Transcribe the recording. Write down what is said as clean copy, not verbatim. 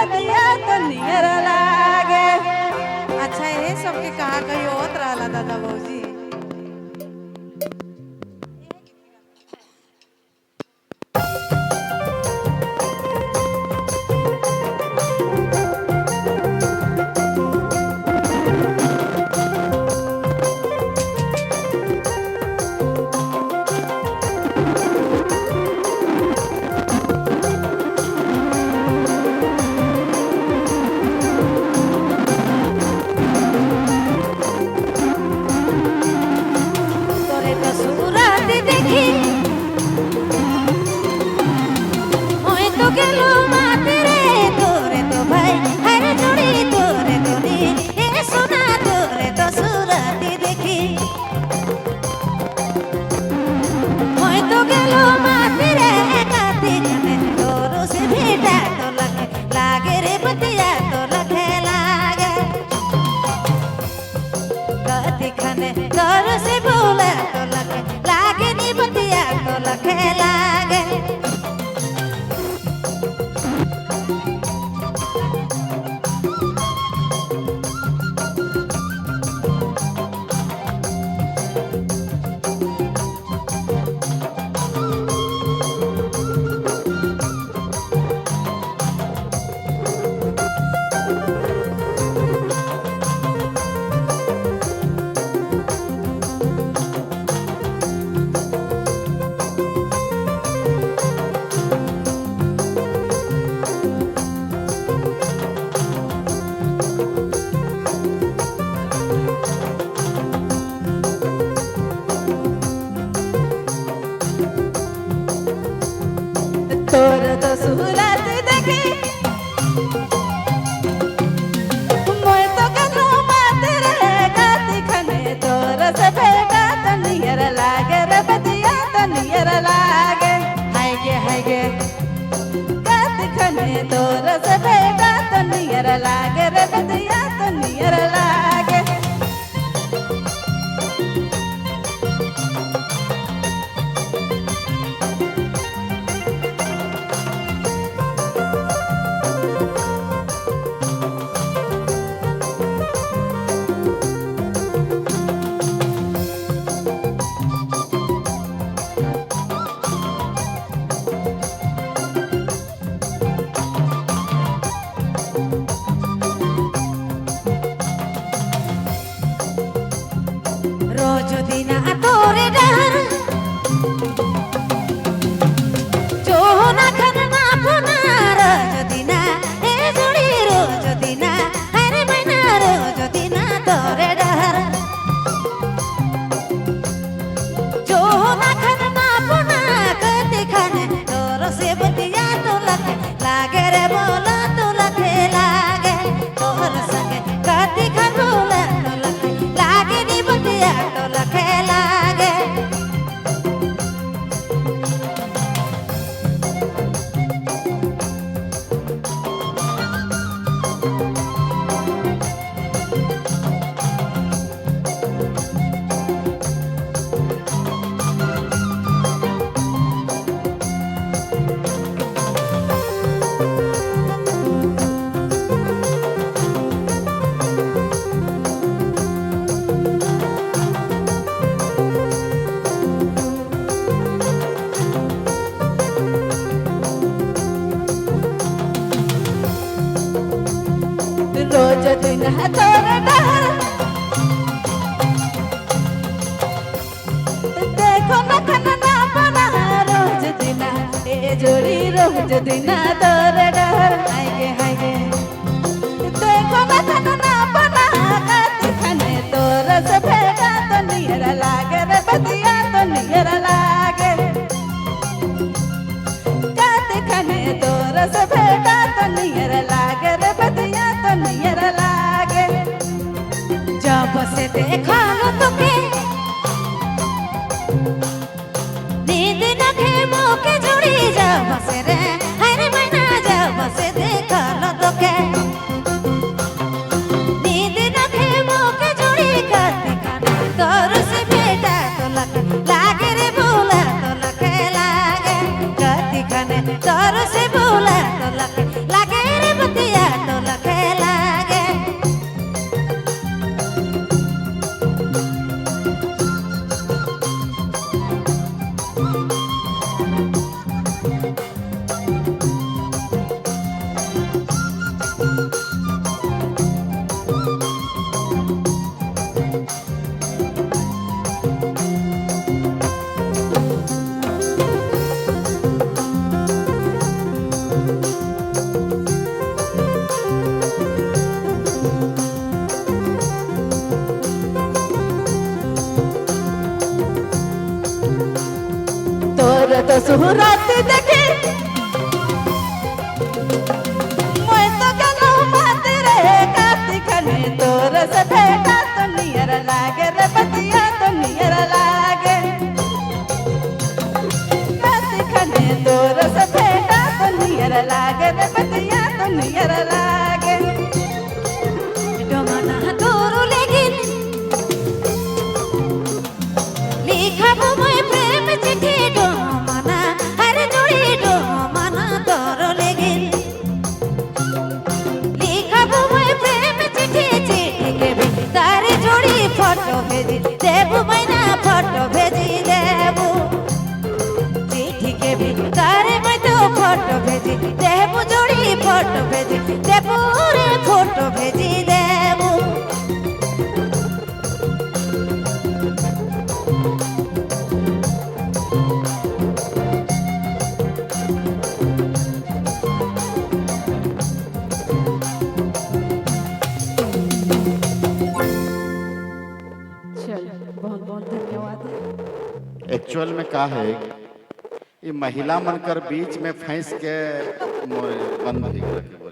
बतिया तो नियर लागे। अच्छा ये सबके कहा कहीं होत रहला दादा भौजी। रोज दिन है तोरे डर देखो न खनना बना रोज दिन ए जोड़ी रोज दिन तोरे डर हाय देखो न खनना बना काती खने तोर से भेगा तो निहर लागे रे बतिया तो निहर लागे काती खने तोर से भेगा तो निहर लागे रे बतिया तो निहर लागे जब से देखा लो तुके नींद न खेमो के जुड़ी जब से रे हर महीना जब से देखा लो तुके नींद न खेमो के जुड़ी काती खने तोर से भेगा तो लागे रे बोला तो लागे काती खने तोर से बोला तो लागे रे बतिया তোরে তো সুরাতি দেখি মই তো গেল মাতিরে কাতি খানে তোর সাথে তো নিয়ার লাগে রে বতিয়া তো নিয়ার লাগে কাতি খানে তোর সাথে তো নিয়ার লাগে রে বতিয়া তো নিয়ার লাগে ডমানা তোর লেগিন লিখাবো মই প্রেম চিঠি ডমানা আরে জড়ি ডমানা তোর লেগিন লিখাবো মই প্রেম চিঠি চিঠিকে তারে জড়ি ফটো ভেজি দেবু মাইনা ফটো ভেজি দেবু চিঠিকে তারে মই তো ফটো ভেজি দেবু জড়ি ফটো ভেজি দেবু রে ফটো ভেজি দেবু बहुत बहुत धन्यवाद। एक्चुअल में का है ये महिला मनकर बीच में फंस के बंद हो गई।